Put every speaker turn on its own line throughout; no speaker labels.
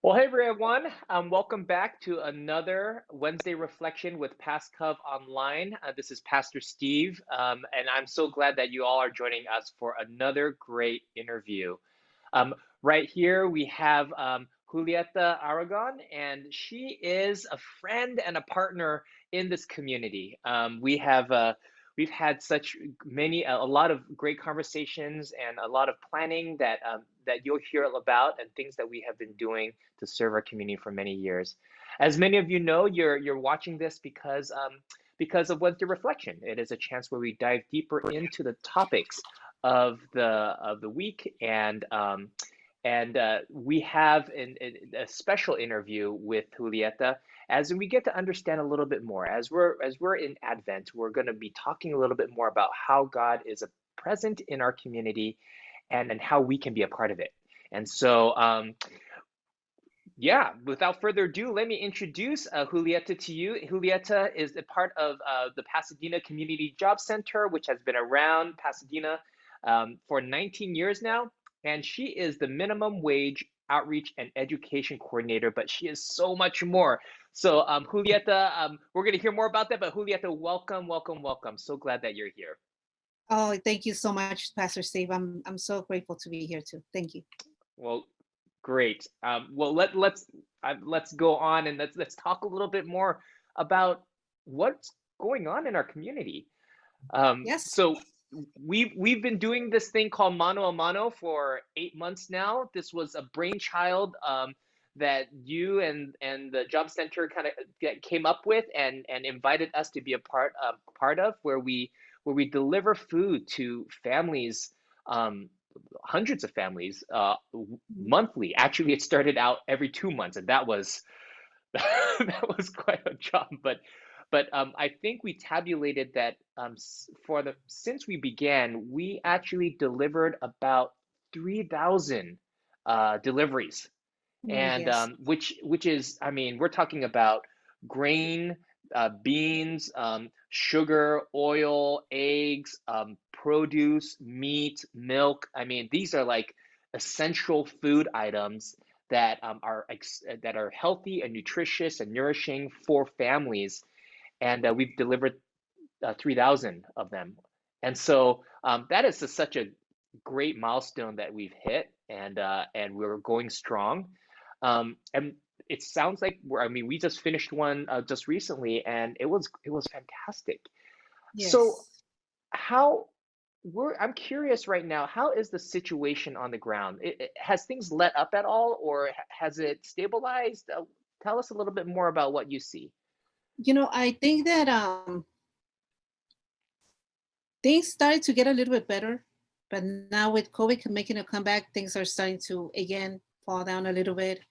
Well, hey everyone. Welcome back to another Wednesday reflection with PastCov Online. This is Pastor Steve, and I'm so glad that you all are joining us for another great interview. Um, right here we have Julieta Aragon, and she is a friend and a partner in this community. We've had such a lot of great conversations and a lot of planning that you'll hear about and things that we have been doing to serve our community for many years. As many of you know, you're watching this because of Wednesday Reflection. It is a chance where we dive deeper into the topics of the week, and we have a special interview with Julieta as we get to understand a little bit more. As we're in Advent, we're going to be talking a little bit more about how God is a present in our community and how we can be a part of it. And so, yeah, without further ado, let me introduce Julieta to you. Julieta is a part of the Pasadena Community Job Center, which has been around Pasadena for 19 years now. And she is the minimum wage outreach and education coordinator, but she is so much more. So, Julieta, we're going to hear more about that, but Julieta, welcome, welcome, welcome. So glad that you're here.
Oh, thank you so much, Pastor Steve. I'm so grateful to be here too. Thank you.
Well, great. Well, let's go on and let's talk a little bit more about what's going on in our community.
Yes.
So we've been doing this thing called Mano-a-Mano for 8 months now. This was a brainchild that you and the job center kind of came up with and invited us to be a part of, where we deliver food to families, hundreds of families monthly. Actually, it started out every 2 months, and that was that was quite a job. But I think we tabulated that since we began, we actually delivered about 3,000 deliveries, and
Yes.
which is, I mean, we're talking about grain, beans, sugar, oil, eggs, produce, meat, milk. I mean, these are like essential food items that are healthy and nutritious and nourishing for families, and we've delivered 3,000 of them. And so that is such a great milestone that we've hit, and we're going strong. And it sounds like I mean, we just finished one just recently, and it was fantastic. So
Yes.
how I'm curious right now, how is the situation on the ground? Has things let up at all, or has it stabilized? Tell us a little bit more about what you see.
I think that things started to get a little bit better, but now with COVID making a comeback, things are starting to again fall down a little bit.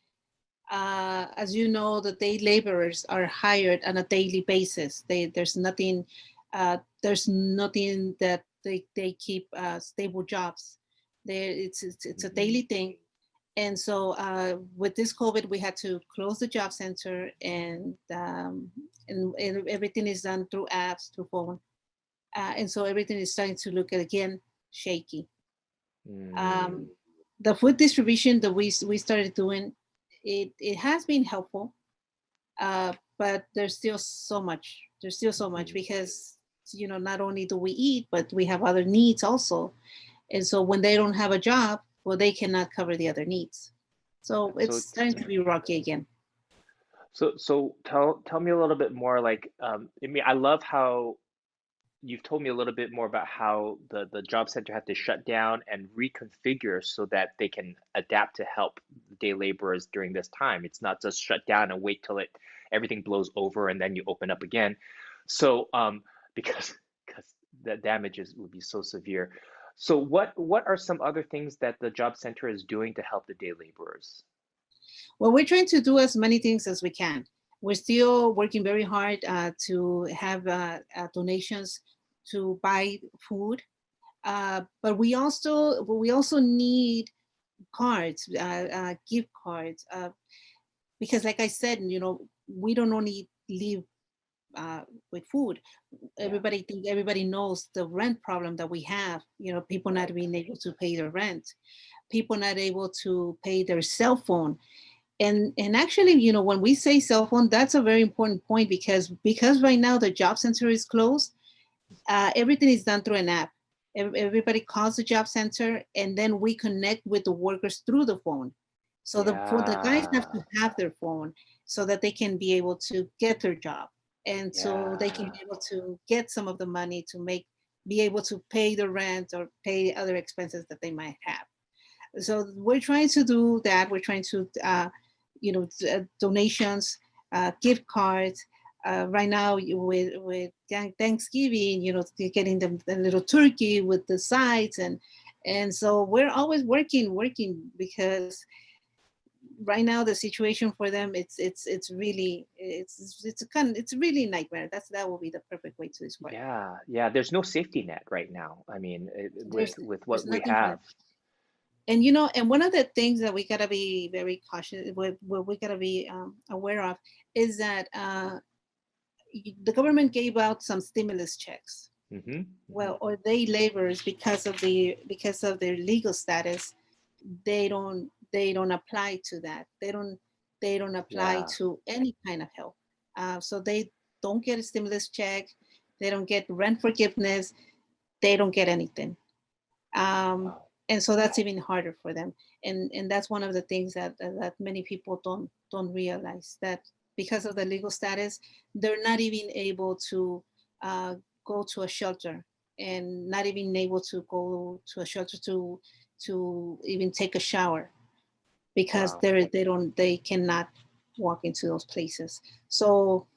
As you know, the day laborers are hired on a daily basis. There's nothing that they keep stable jobs. It's a
Mhm.
daily thing. And so with this COVID, we had to close the job center, and everything is done through apps, through phone. And so everything is starting to look again shaky.
Mm,
Um, the food distribution that we started doing, it has been helpful, but there's still so much. There's still so much
mhm.
because not only do we eat, but we have other needs also. And so when they don't have a job, well, they cannot cover the other needs. So it's
So
starting to be rocky again.
so tell me a little bit more, like, I mean, I love how you've told me a little bit more about how the job center had to shut down and reconfigure so that they can adapt to help day laborers during this time. It's not just shut down and wait till everything blows over and then you open up again. So because because the damages would be so severe. So what are some other things that the job center is doing to help the day laborers?
Well, we're trying to do as many things as we can. We're still working very hard to have donations to buy food, but we also need cards, gift cards, because, like I said, we don't only live with food.
Yeah.
Everybody knows the rent problem that we have. People not
Right.
being able to pay their rent, people not able to pay their cell phone. And actually, when we say cell phone, that's a very important point, because right now the job center is closed. Everything is done through an app. Everybody calls the job center, and then we connect with the workers through the phone. So the guys have
Yeah.
to have their phone so that they can be able to get their job, and so they can
Yeah.
be able to get some of the money to be able to pay the rent or pay other expenses that they might have. So we're trying to do that. We're trying to donations, gift cards. Right now, with Thanksgiving, getting the little turkey with the sides, and so we're always working, because right now the situation for them, it's really, it's really nightmare. That will be the perfect way to describe it.
Yeah. Yeah. There's no safety net right now. I mean,
There's
with
there's
what we
nothing for
have.
them. And one of the things that we gotta be very cautious, what we gotta be aware of, is that the government gave out some stimulus checks.
Hmm. Hmm.
Well, or they laborers, because of their legal status, they don't apply to that. They don't apply
Yeah.
to any kind of help. So they don't get a stimulus check. They don't get rent forgiveness. They don't get anything. um,
Wow.
and so that's even harder for them. And that's one of the things that many people don't realize, that because of the legal status, they're not even able to go to a shelter, and not even able to go to a shelter to even take a shower, because
Wow.
they cannot walk into those places. So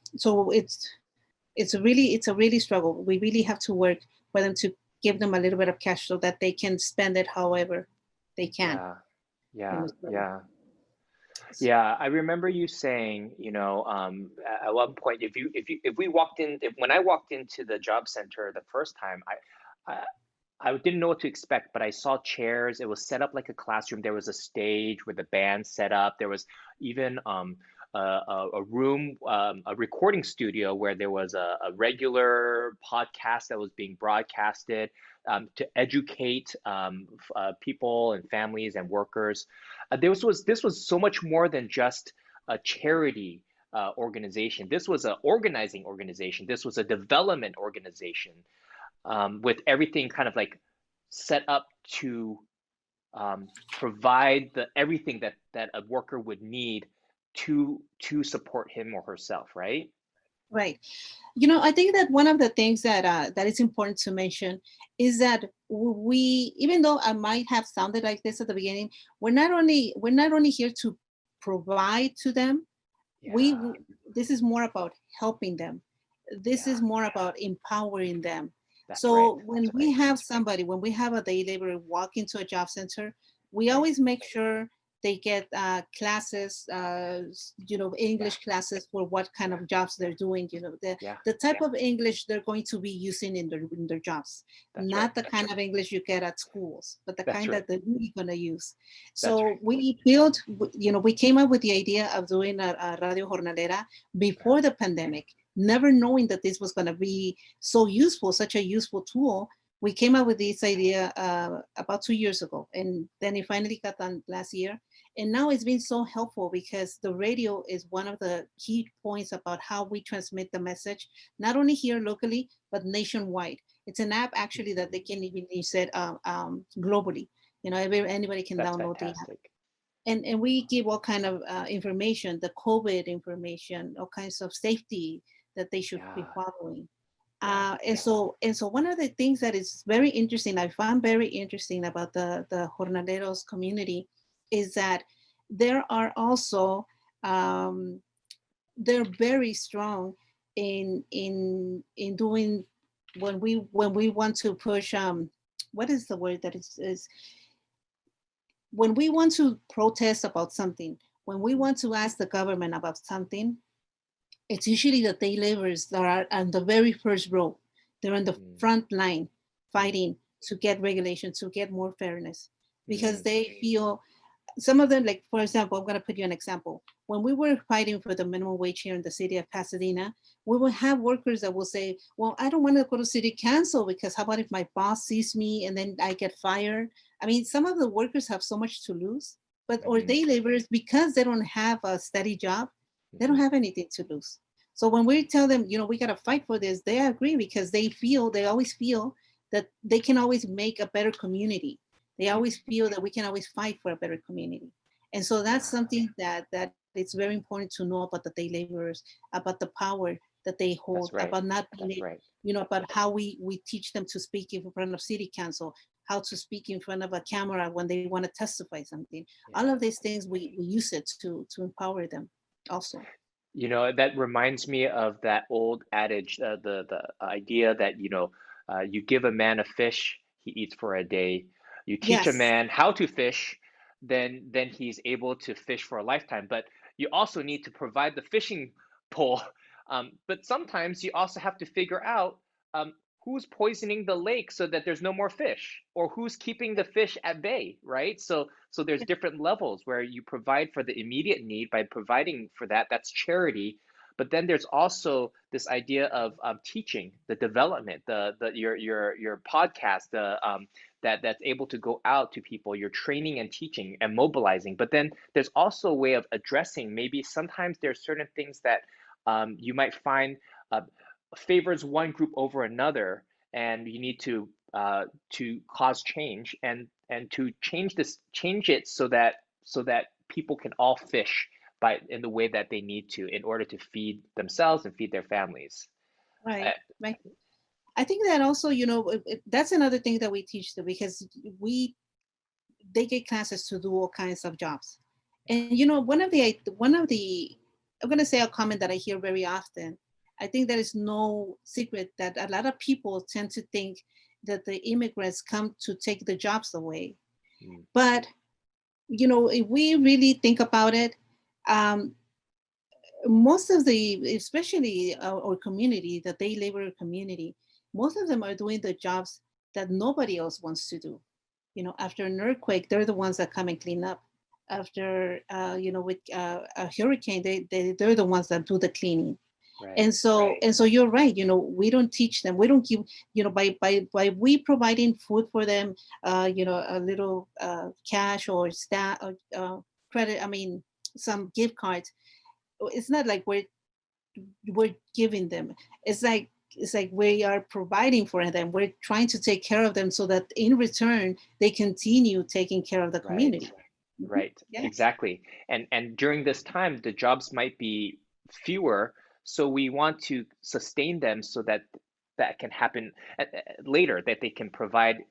it's a really struggle. We really have to work for them to give them a little bit of cash so that they can spend it however they can
Yeah.
in
Yeah.
the struggle.
Yeah. Yeah, I remember you saying, at one point, if we walked in, when I walked into the job center the first time, I, I didn't know what to expect, but I saw chairs. It was set up like a classroom. There was a stage with a band set up. There was even a room, a recording studio where there was a regular podcast that was being broadcasted to educate people and families and workers. This was so much more than just a charity organization. This was an organizing organization. This was a development organization with everything kind of like set up to provide the everything that a worker would need to support him or herself, right?
Right. I think that one of the things that is important to mention is that we, even though I might have sounded like this at the beginning, we're not only here to provide to them. we
Yeah,
this is more about helping them. This
yeah,
is more about empowering them.
that's right.
So
That's right.
when we have a day laborer walk into a job center, we
Right.
always make sure they get classes,
Yeah,
English classes for what kind
yeah,
of jobs they're doing,
yeah,
the type of English they're going to be using in their jobs,
that's right.
not the kind of English you get at schools, but the
That's
kind
right.
that they're really going to use.
That's
So
right.
we came up with the idea of doing a Radio Jornalera before the pandemic, never knowing that this was going to be so useful, such a useful tool. We came up with this idea about 2 years ago, and then it finally got done last year. And now it's been so helpful, because the radio is one of the key points about how we transmit the message, not only here locally, but nationwide. It's an app actually that they can even use it globally. Anybody can
That's
download the app.
fantastic.
And we give all kind of information, the COVID information, all kinds of safety that they should be
Yeah,
following.
yeah,
And so one of the things that is very interesting, I found very interesting about the jornaleros community, is that there are also um, they're very strong in doing, when we want to push, what is the word that is when we want to protest about something, when we
mm,
want to ask the government about something. It's usually the day laborers that are on the very first row. They're on the
mm,
front line
mm,
fighting to get regulation, to get more fairness, because
mm,
they feel, some of them, like, for example, I'm going to put you an example. When we were fighting for the minimum wage here in the city of Pasadena, we will have workers that will say, well, I don't want to go to city council, because how about if my boss sees me and then I get fired? I mean, some of the workers have so much to lose. But or
Hmm.
day laborers, because they don't have a steady job, they don't
Hmm.
have anything to lose. So when we tell them, we got to fight for this, they agree because they always feel that they can always make a better community. They always feel that we can always fight for a better community. And so that's
Yeah,
something that it's very important to know about the day laborers, about the power that they hold,
that's right.
about not being,
That's right.
about how we teach them to speak in front of city council, how to speak in front of a camera when they want to testify something. All of
Yeah.
these things we use it to empower them also.
That reminds me of that old adage, the idea that, you give a man a fish, he eats for a day. You teach a
Yes,
man how to fish, then he's able to fish for a lifetime. But you also need to provide the fishing pole. But sometimes you also have to figure out um, who's poisoning the lake so that there's no more fish, or who's keeping the fish at bay, right? So there's different levels where you provide for the immediate need by providing for that. That's charity. But then there's also this idea of teaching, the development, your podcast, that's able to go out to people. You're training and teaching and mobilizing. But then there's also a way of addressing. Maybe sometimes there's certain things that you might find uh, favors one group over another, and you need to cause change and to change it so that people can all fish by in the way that they need to in order to feed themselves and feed their families. Uh,
right, right. I think that also, that's another thing that we teach them, because we they get classes to do all kinds of jobs. And one of the I'm going to say a comment that I hear very often. I think there is no secret that a lot of people tend to think that the immigrants come to take the jobs away.
mm,
But if we really think about it, um, most of the, especially our community, the day labor community, most of them are doing the jobs that nobody else wants to do. After an earthquake, they're the ones that come and clean up. After with a hurricane, they're the ones that do the cleaning.
right,
And so you're right. We don't teach them. We don't give. By we providing food for them, a little cash or credit. I mean, some gift cards. It's not like we're giving them. It's like we are providing for them. We're trying to take care of them so that in return they continue taking care of the
right,
community. Mhm.
right,
Yes.
exactly. And during this time, the jobs might be fewer, so we want to sustain them so that that can happen later, that they can provide,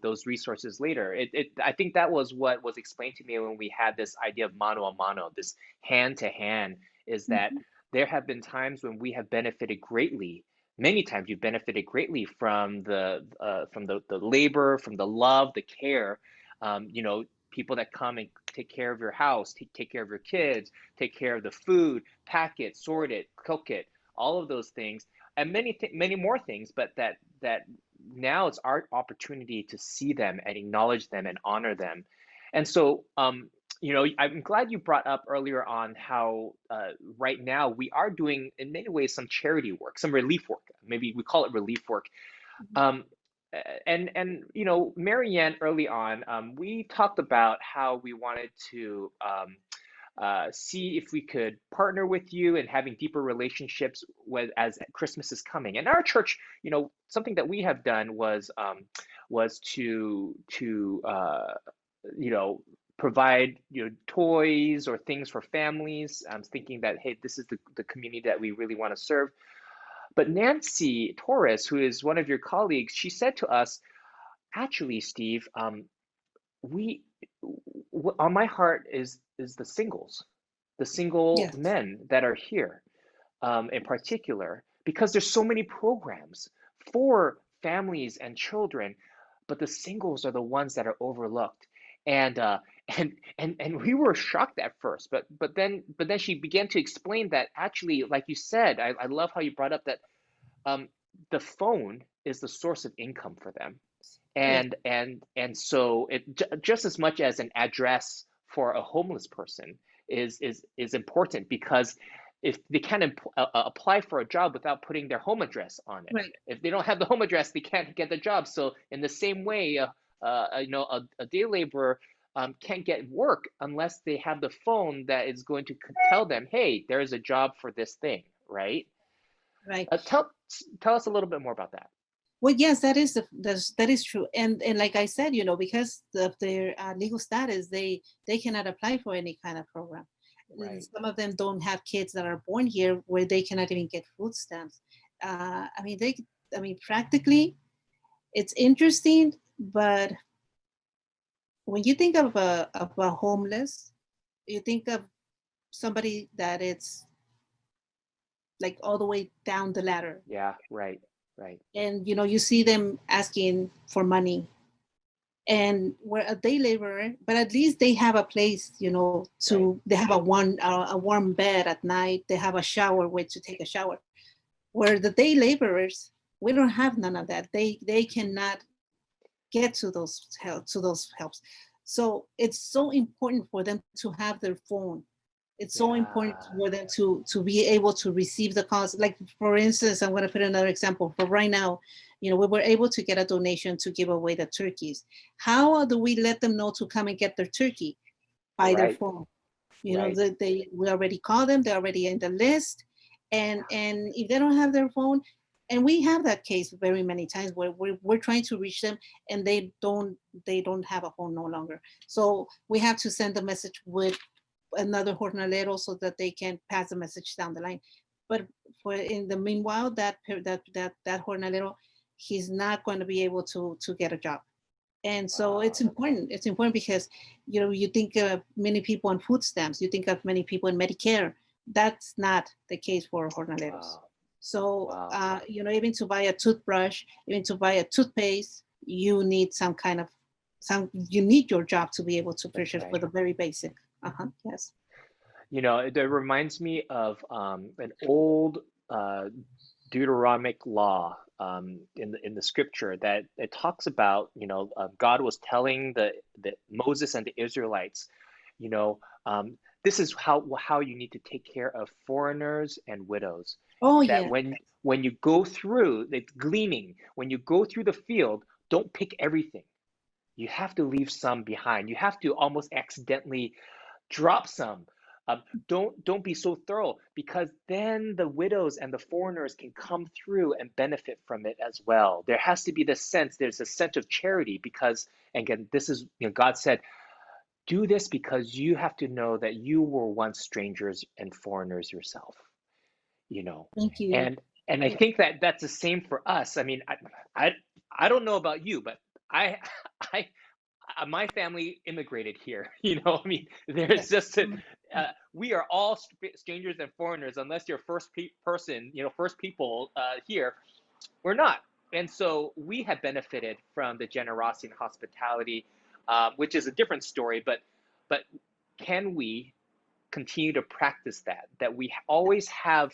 those resources later. I think that was what was explained to me when we had this idea of mano-a-mano, this hand to hand, is that
Mhm.
there have been times when we have benefited greatly. Many times you've benefited greatly from the labor, from the love, the care. People that come and take care of your house, take care of your kids, take care of the food, pack it, sort it, cook it, all of those things, and many more things. But that now it's our opportunity to see them and acknowledge them and honor them. And so, I'm glad you brought up earlier on how right now we are doing, in many ways, some charity work, some relief work. Maybe we call it relief work. Um, and Marianne, early on, we talked about how we wanted to see if we could partner with you and having deeper relationships with as Christmas is coming. And our church, something that we have done was to you know provide toys or things for families. I'm thinking that, hey, this is the community that we really want to serve. But Nancy Torres, who is one of your colleagues, she said to us, actually, Steve, we on my heart is the single
Yes.
men that are here, in particular, because there's so many programs for families and children, but the singles are the ones that are overlooked. And and we were shocked at first, but then she began to explain that actually, like you said, I love how you brought up that um, the phone is the source of income for them,
Yes.
and so just as much as an address for a homeless person is important, because if they can't apply for a job without putting their home address on it,
Right.
if they don't have the home address, they can't get the job. So in the same way, a day laborer, can't get work unless they have the phone that is going to tell them, hey, there's a job for this thing, right?
Right.
Tell us a little bit more about that.
Well, yes, that is true, and like I said, because of their legal status, they cannot apply for any kind of program.
Right.
Some of them don't have kids that are born here where they cannot even get food stamps. I mean, practically, it's interesting, but when you think of a homeless, you think of somebody that it's like all the way down the ladder,
Yeah, right, right,
and you see them asking for money, and we're a day laborer, but at least they have a place,
right.
they have a warm bed at night, they have a shower where to take a shower. Where the day laborers, we don't have none of that. They cannot get to those helps. So it's so important for them to have their phone. It's so important
Yeah,
for them to be able to receive the calls. Like, for instance, I'm going to put another example. For right now, we were able to get a donation to give away the turkeys. How do we let them know to come and get their turkey? By their
right,
phone.
right.
We already call them, they're already in the list. And if they don't have their phone, and we have that case very many times where we're trying to reach them, and they don't have a phone no longer. So we have to send a message with another jornalero so that they can pass the message down the line. But for in the meanwhile, that jornalero, he's not going to be able to get a job. And so it's
Okay.
important. It's important because you think of many people on food stamps, you think of many people in Medicare. That's not the case for jornaleros.
Wow,
So
wow.
even to buy a toothbrush, even to buy a toothpaste, you need you need your job to be able to
That's
purchase for
right.
the very basic. Yes.
It reminds me of an old uh, Deuteronomic law in the scripture that it talks about, God was telling the Moses and the Israelites, you know, this is how you need to take care of foreigners and widows.
Oh
That
yeah.
when you go through, it's gleaning, when you go through the field, don't pick everything. You have to leave some behind. You have to almost accidentally drop some. Don't be so thorough, because then the widows and the foreigners can come through and benefit from it as well. There has to be this sense. There's a sense of charity because, again, this is, God said, do this because you have to know that you were once strangers and foreigners yourself. You know,
Thank you.
and I
Yeah.
think that that's the same for us. I mean, I I don't know about you, but I I my family immigrated here. I mean, there's
Yes.
just we are all strangers and foreigners unless you're first person, first people here. We're not, and so we have benefited from the generosity and hospitality, which is a different story. But can we continue to practice that we always have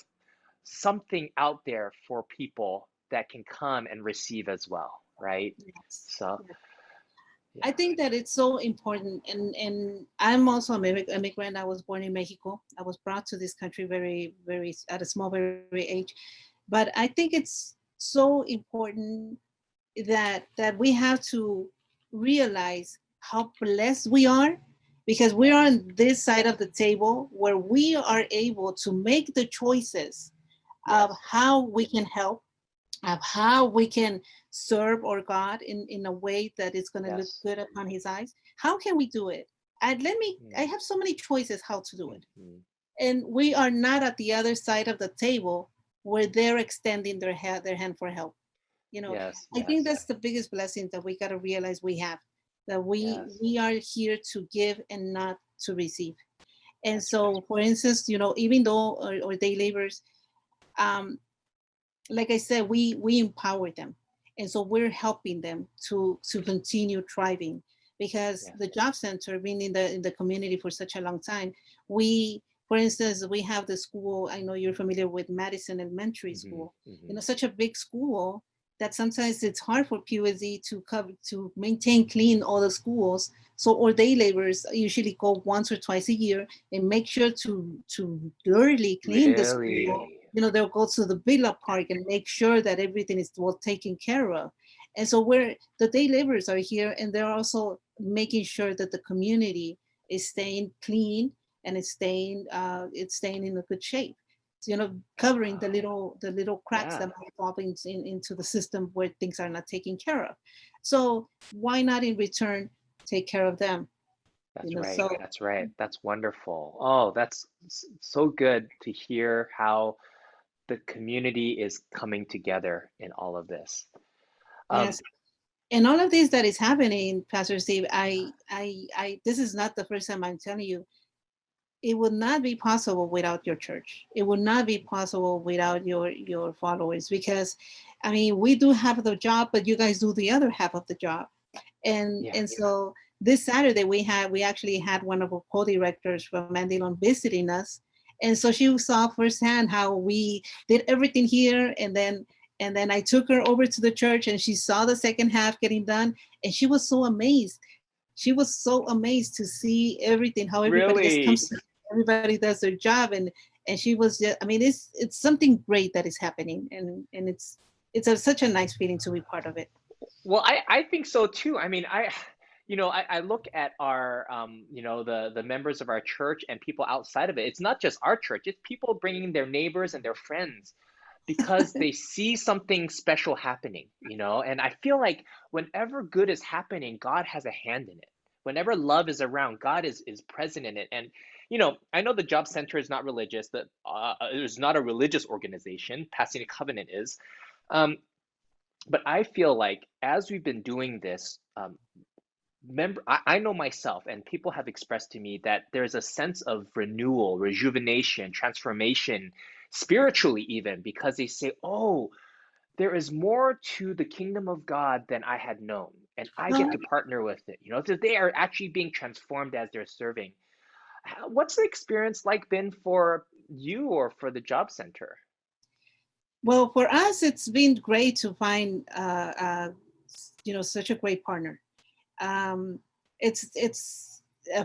something out there for people that can come and receive as well, right?
Yes.
So
Yes. I
yeah.
think that it's so important, and I'm also an immigrant. I was born in Mexico. I was brought to this country very, very at a small, very age. But I think it's so important that we have to realize how blessed we are, because we are
Yes.
on this side of the table where we are able to make the choices of
Yes.
how we can help, of how we can serve our God in a way that is going to look
Yes.
good upon his eyes. How can we do it? I
Mm,
have so many choices how to do it.
mhm.
And we are not at the other side of the table where they're extending their hand for help. You know,
Yes.
I think
Yes.
that's the biggest blessing that we got to realize we have, that we
Yes.
we are here to give and not to receive. And
That's right.
so, for instance, even though our day laborers, um, like I said, we empower them, and so we're helping them to continue thriving, because
Yeah.
the job center, being in the community for such a long time, we, for instance, we have the school. I know you're familiar with Madison Elementary
Hmm.
School.
Hmm.
Such a big school that sometimes it's hard for PUSD to cover to maintain clean all the schools. So our day laborers usually go once or twice a year and make sure to thoroughly clean the school.
Really?
They'll go to the villa park and make sure that everything is well taken care of. And so the day laborers are here, and they're also making sure that the community is staying clean and it's staying in a good shape. So, covering
Wow.
the little cracks
Yeah,
that might fall into the system where things are not taken care of. So why not in return take care of them?
that's right.
So
That's right. That's wonderful. Oh, that's so good to hear how the community is coming together in all of this. Um,
yes, and all of this that is happening, Pastor Steve, I this is not the first time I'm telling you. It would not be possible without your church. It would not be possible without your followers, because I mean, we do half the job, but you guys do the other half of the job. and
yeah,
and so this Saturday we actually had one of our co-directors from Mandilon visiting us, and so she saw firsthand how we did everything here, and then I took her over to the church, and she saw the second half getting done, and she was so amazed. She was so amazed to see everything, how everybody just
really.
comes, everybody does their job, and she was just, I mean, it's something great that is happening, and such a nice feeling to be part of it.
Well, I think so too. I mean, I look at our, the members of our church and people outside of it. It's not just our church. It's people bringing their neighbors and their friends because they see something special happening, and I feel like whenever good is happening, God has a hand in it. Whenever love is around, God is present in it. And I know the Job Center is not religious, that it is not a religious organization. Pasadena Covenant is. Um, but I feel like as we've been doing this, I know myself, and people have expressed to me that there's a sense of renewal, rejuvenation, transformation, spiritually even, because they say, "Oh, there is more to the kingdom of God than I had known, and I get
Well,
to partner with it." So they are actually being transformed as they're serving. What's the experience like been for you or for the job center?
Well, for us, it's been great to find, such a great partner. Um, it's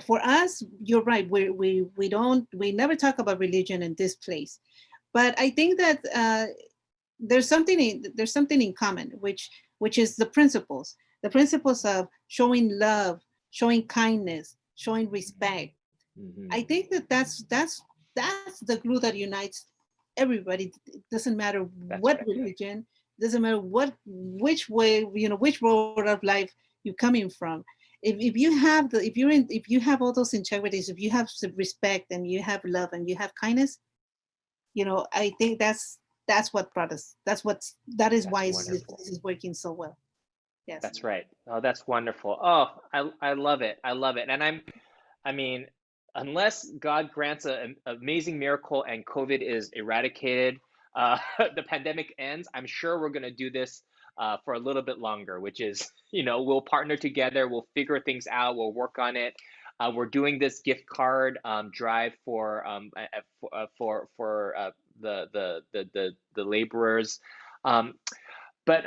for us. You're right. We never talk about religion in this place, but I think that there's something in common, which is the principles of showing love, showing kindness, showing respect. I
Hmm.
think that that's the glue that unites everybody. It doesn't matter
That's
what
right.
religion, doesn't matter which way, which road of life you're coming from. If you have if you have all those integrities, if you have some respect and you have love and you have kindness, I think that's what brought us. That is
That's
why
wonderful.
this is working so well. Yes.
That's right. Oh, that's wonderful. Oh, I love it. I love it. And I mean, unless God grants an amazing miracle and COVID is eradicated, the pandemic ends, I'm sure we're going to do this for a little bit longer, which is, we'll partner together, we'll figure things out, we'll work on it. We're doing this gift card drive for the laborers. Um, but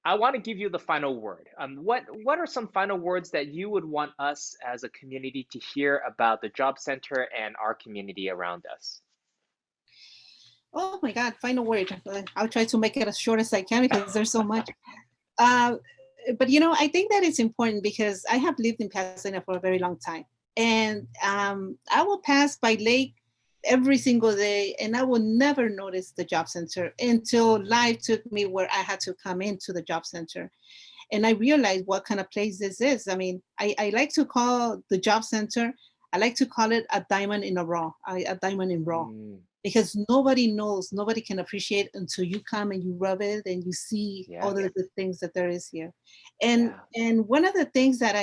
I want to give you the final word. What are some final words that you would want us as a community to hear about the job center and our community around us?
Oh my God! Final word. I'll try to make it as short as I can because there's so much. Uh, but I think that it's important because I have lived in Pasadena for a very long time, and I will pass by Lake every single day, and I will never notice the job center until life took me where I had to come into the job center, and I realized what kind of place this is. I mean, I like to call the job center. I like to call it a diamond in a raw, a diamond in raw,
Mm,
because nobody knows, nobody can appreciate until you come and you rub it and you see all
yeah,
the good things that there is here. And
yeah.
and one of the things that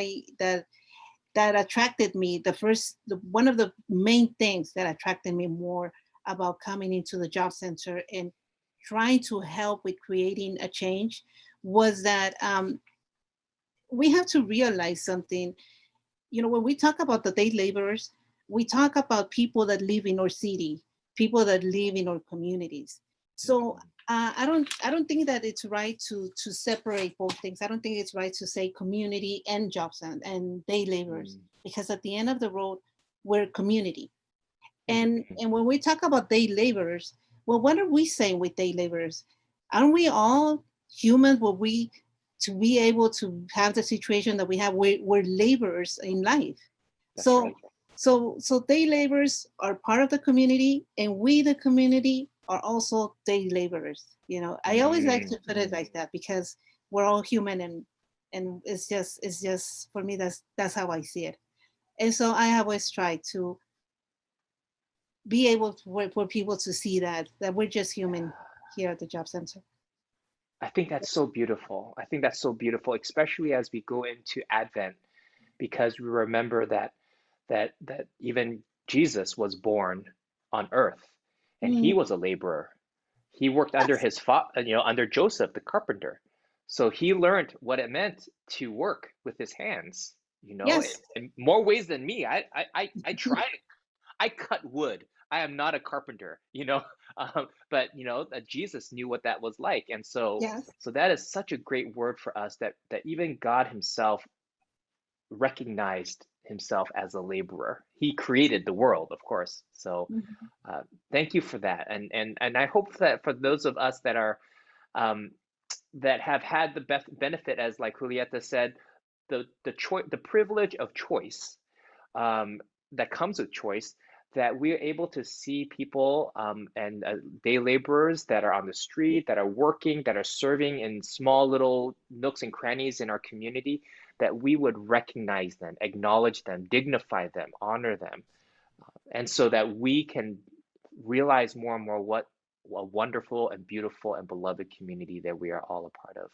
attracted me, one of the main things that attracted me more about coming into the job center and trying to help with creating a change was that we have to realize something. When we talk about the day laborers, we talk about people that live in our city, people that live in our communities. So
Mhm,
I don't think that it's right to separate both things. I don't think it's right to say community and jobs and day laborers,
mm,
because at the end of the road, we're community. and
mhm.
and when we talk about day laborers, well, what are we saying with day laborers? Aren't we all humans? Were we to be able to have the situation that we have, we're laborers in life.
That's
So
right.
so day laborers are part of the community, and we the community are also day laborers. I always like
Mm.
to put it like that, because we're all human, and it's just for me, that's how I see it. And so I always try to be able for people to see that we're just human here at the job center.
I think that's so beautiful. I think that's so beautiful, especially as we go into Advent, because we remember that even Jesus was born on earth, and he
Mm,
was a laborer. He worked under
yes,
his father, under Joseph the carpenter. So he learned what it meant to work with his hands,
yes,
in more ways than me. I try. I cut wood. I am not a carpenter, but Jesus knew what that was like, and so
yes,
so that is such a great word for us that even God Himself recognized Himself as a laborer. He created the world, of course. So
mhm,
uh, thank you for that, and I hope that for those of us that are um, that have had the benefit, as like Julieta said, the privilege of choice um, that comes with choice, that we're able to see people and day laborers that are on the street, that are working, that are serving in small little nooks and crannies in our community, that we would recognize them, acknowledge them, dignify them, honor them, and so that we can realize more and more what a wonderful and beautiful and beloved community that we are all a part of.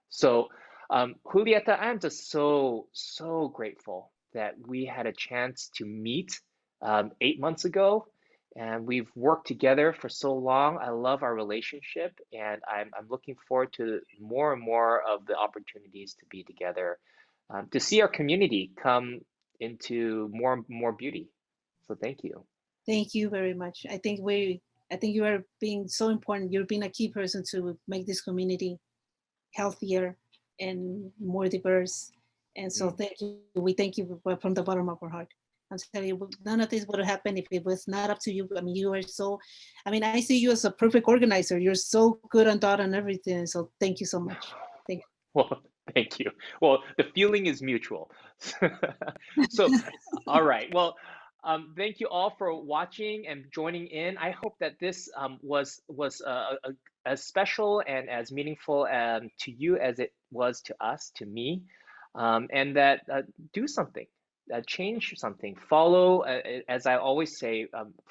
So, Julieta, I'm just so, so grateful that we had a chance to meet 8 months ago, and we've worked together for so long. I love our relationship, and I'm looking forward to more and more of the opportunities to be together, to see our community come into more and more beauty. So, thank you.
thank you very much. I think you are being so important. You're being a key person to make this community healthier and more diverse. And so
Mm.
thank you. We thank you from the bottom of our heart. I'm telling you, none of this would have happened if it was not up to you. I mean, you are so, I mean, I see you as a perfect organizer. You're so good on dot and everything. So thank you so much. Thank
Well, thank you. Well, the feeling is mutual. So, all right. Well, thank you all for watching and joining in. I hope that this was as special and as meaningful to you as it was to us, to me, and that do something, change something. Follow, as I always say,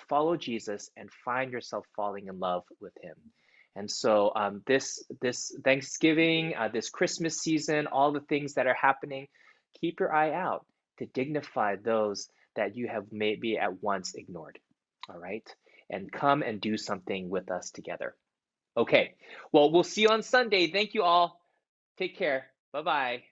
follow Jesus and find yourself falling in love with Him. And so this Thanksgiving, this Christmas season, all the things that are happening, keep your eye out to dignify those that you have maybe at once ignored. All right? And come and do something with us together. Okay. Well, we'll see you on Sunday. Thank you all. Take care. Bye-bye.